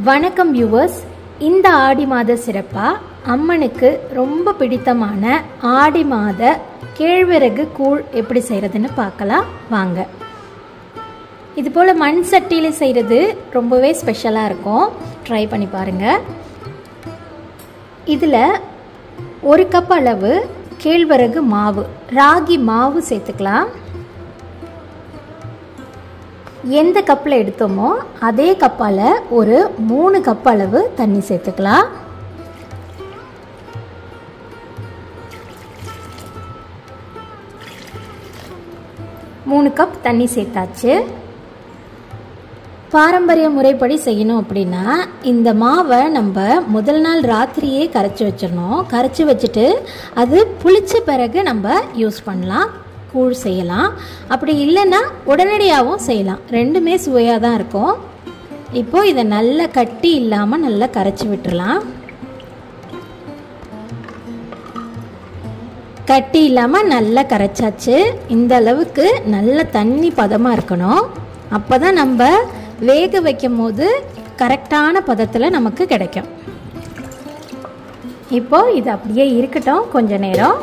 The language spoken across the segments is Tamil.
வணக்கம் வியூவர்ஸ். இந்த ஆடி மாத சிறப்பா அம்மனுக்கு ரொம்ப பிடித்தமான ஆடி மாத கேழ்வரகு கூழ் எப்படி செய்கிறதுன்னு பார்க்கலாம் வாங்க. இது போல் மண் சட்டியில் செய்கிறது ரொம்பவே ஸ்பெஷலாக இருக்கும். ட்ரை பண்ணி பாருங்கள். இதில் 1 கப் அளவு கேழ்வரகு மாவு, ராகி மாவு சேர்த்துக்கலாம். எந்த கப்பில் எடுத்தோமோ அதே கப்பால் ஒரு 3 கப் அளவு தண்ணி சேர்த்துக்கலாம். மூணு கப் தண்ணி சேர்த்தாச்சு. பாரம்பரிய முறைப்படி செய்யணும் அப்படின்னா இந்த மாவை நம்ம முதல் நாள் ராத்திரியே கரைச்சி வச்சிடணும். கரைச்சி வச்சுட்டு அது புளிச்ச பிறகு நம்ம யூஸ் பண்ணலாம், கூழ் செய்யலாம். அப்படி இல்லைன்னா உடனடியாகவும் செய்யலாம். ரெண்டுமே சுவையாக தான் இருக்கும். இப்போது இதை நல்லா கட்டி இல்லாமல் நல்லா கரைச்சி விட்டுடலாம். கட்டி இல்லாமல் நல்லா கரைச்சாச்சு. இந்த அளவுக்கு நல்ல தண்ணி பதமாக இருக்கணும். அப்போ தான் நம்ம வேக வைக்கும் போது கரெக்டான பதத்தில் நமக்கு கிடைக்கும். இப்போது இது அப்படியே இருக்கட்டும் கொஞ்ச நேரம்.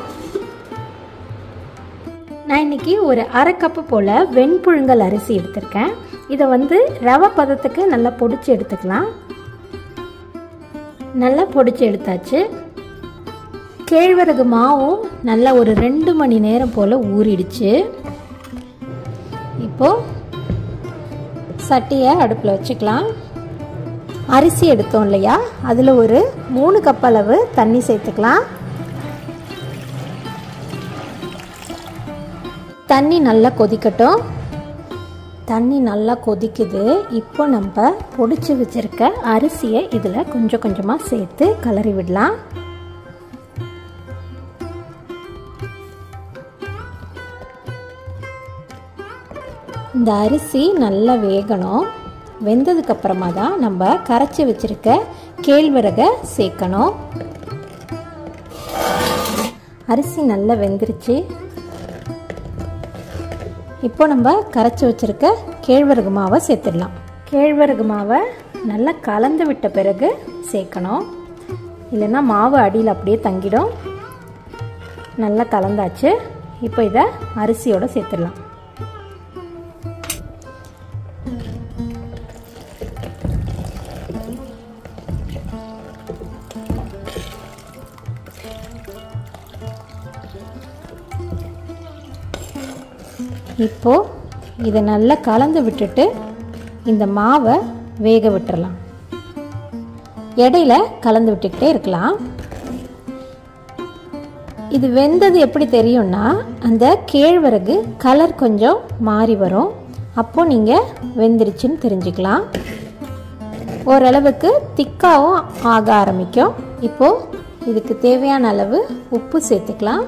நான் இன்றைக்கி ஒரு 1/2 கப்பு போல் வெண்புழுங்கல் அரிசி எடுத்திருக்கேன். இதை ரவை பதத்துக்கு நல்லா பொடிச்சு எடுத்துக்கலாம். நல்லா பொடிச்சு எடுத்தாச்சு. கேழ்வரகு மாவும் நல்லா ஒரு 2 மணி நேரம் போல் ஊறிடுச்சு. இப்போது சட்டியை அடுப்பில் வச்சுக்கலாம். அரிசி எடுத்தோம் இல்லையா, அதில் ஒரு 3 கப் அளவு தண்ணி சேர்த்துக்கலாம். தண்ணி நல்லா கொதிக்கட்டும். தண்ணி நல்லா கொதிக்குது. இப்போ நம்ம பொடிச்சு வச்சுருக்க அரிசியை இதில் கொஞ்சம் கொஞ்சமாக சேர்த்து கலரி விடலாம். இந்த அரிசி நல்லா வேகணும். வெந்ததுக்கப்புறமா தான் நம்ம கரைச்சி வச்சுருக்க கேழ்வரகை சேர்க்கணும். அரிசி நல்லா வெந்துருச்சு. இப்போ நம்ம கரைச்சி வச்சுருக்க கேழ்வரகு மாவை சேர்த்துடலாம். கேழ்வரகு மாவை நல்லா கலந்து விட்ட பிறகு சேர்க்கணும், இல்லைன்னா மாவு அடியில் அப்படியே தங்கிடும். நல்லா கலந்தாச்சு. இப்போ இதை அரிசியோடு சேர்த்துடலாம். இப்போது இதை நல்லா கலந்து விட்டுட்டு இந்த மாவை வேக விட்டுறலாம். இடையில கலந்து விட்டுக்கிட்டே இருக்கலாம். இது வெந்தது எப்படி தெரியும்னா, அந்த கேழ்வரகு கலர் கொஞ்சம் மாறி வரும். அப்போது நீங்கள் வெந்துருச்சுன்னு தெரிஞ்சுக்கலாம். ஓரளவுக்கு திக்காகவும் ஆக ஆரம்பிக்கும். இப்போது இதுக்கு தேவையான அளவு உப்பு சேர்த்துக்கலாம்.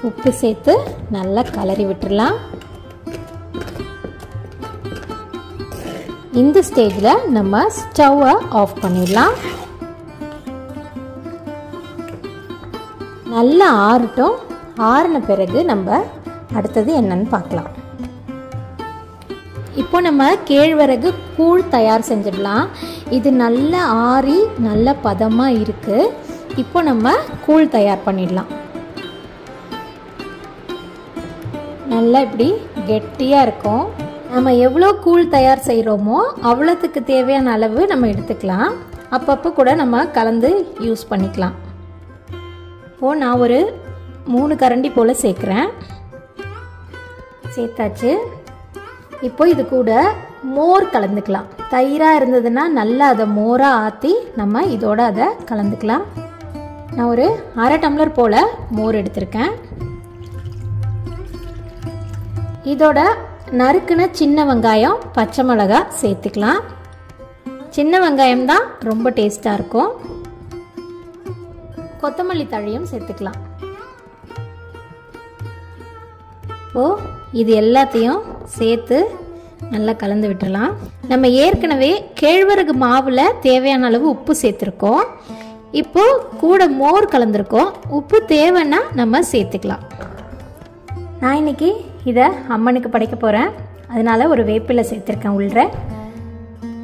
உப்பு சேர்த்து நல்லா கலரி விட்டுடலாம். இந்த ஸ்டேஜில் நம்ம ஸ்டவ்வை ஆஃப் பண்ணிடலாம். நல்லா ஆறட்டும். ஆறின பிறகு நம்ம அடுத்தது என்னன்னு பார்க்கலாம். இப்போ நம்ம கேழ்வரகு கூழ் தயார் செஞ்சிடலாம். இது நல்லா ஆறி நல்ல பதமாக இருக்குது. இப்போ நம்ம கூழ் தயார் பண்ணிடலாம். நல்லா இப்படி கெட்டியாக இருக்கும். நம்ம எவ்வளோ கூழ் தயார் செய்கிறோமோ அவ்வளோத்துக்கு தேவையான அளவு நம்ம எடுத்துக்கலாம். அப்பப்போ கூட நம்ம கலந்து யூஸ் பண்ணிக்கலாம். இப்போது நான் ஒரு 3 கரண்டி போல் சேர்க்குறேன். சேர்த்தாச்சு. இப்போ இது கூட மோர் கலந்துக்கலாம். தயிராக இருந்ததுன்னா நல்லா அதை மோராக ஆற்றி நம்ம இதோட அதை கலந்துக்கலாம். நான் ஒரு 1/2 டம்ளர் போல் மோர் எடுத்திருக்கேன். இதோட நறுக்குன சின்ன வெங்காயம், பச்சை மிளகாய் சேர்த்துக்கலாம். சின்ன வெங்காயம் தான் ரொம்ப டேஸ்டாக இருக்கும். கொத்தமல்லி தழையும் சேர்த்துக்கலாம். இப்போது இது எல்லாத்தையும் சேர்த்து நல்லா கலந்து விட்டுடலாம். நம்ம ஏற்கனவே கேழ்வரகு மாவில் தேவையான அளவு உப்பு சேர்த்துருக்கோம். இப்போது கூட மோர் கலந்துருக்கோம். உப்பு தேவைன்னா நம்ம சேர்த்துக்கலாம். நான் இன்னைக்கு இதை அம்மனுக்கு படைக்க போகிறேன். அதனால் ஒரு வேப்பிலை சேர்த்துருக்கேன் உள்ள.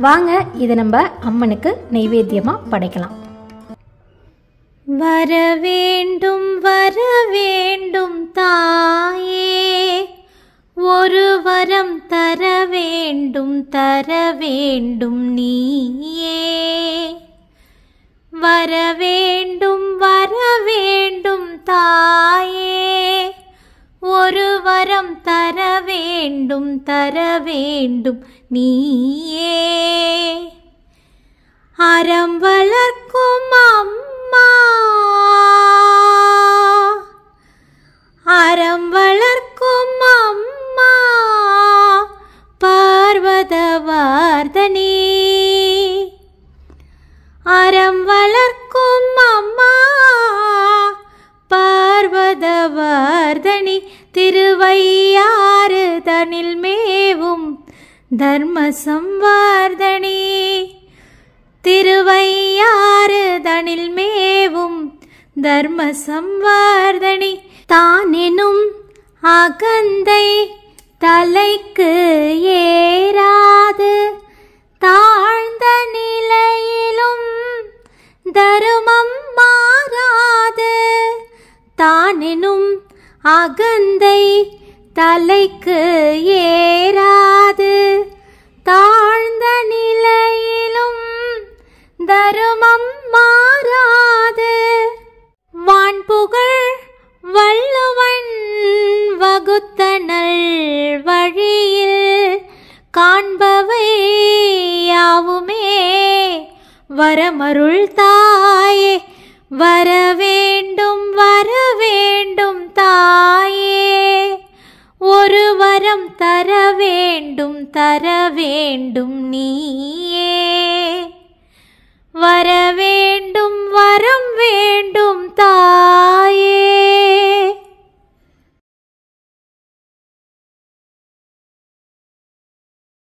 வாங்க இதை நம்ம அம்மனுக்கு நைவேத்தியமாக படைக்கலாம். வர வேண்டும் தாயே, ஒரு வரம் தர வேண்டும் நீயே. வர வேண்டும் தாயே, ஒரு வரம் தர வேண்டும் நீயே. அறம் வளர்க்கும் அம்மா, அறம் வளர்க்கும் அம்மா, பார்வதவர்தனி. அறம் வளர்க்கும் அம்மா பார்வதவர்தனி, திருவையாறு தனில் மேவும் தர்ம சம்வர்தனி. திருவையாறு தனில் மேவும் தர்ம சம்வர்தனி. தானெனும் அகந்தை தலைக்கு ஏறாது, தாழ்ந்த நிலையிலும் தருமம் மாறாது. தானெனும் அகந்தை தலைக்கு ஏறாது, தாழ்ந்த நிலையிலும் தருமம் மாறாது. வான்புகழ் வள்ளுவன் வகுத்தனல் வழியில் காண்பவை யாவுமே வரமருள் தாயே. வர வேண்டும் தாயே, ஒரு வரம் தர வேண்டும் நீ.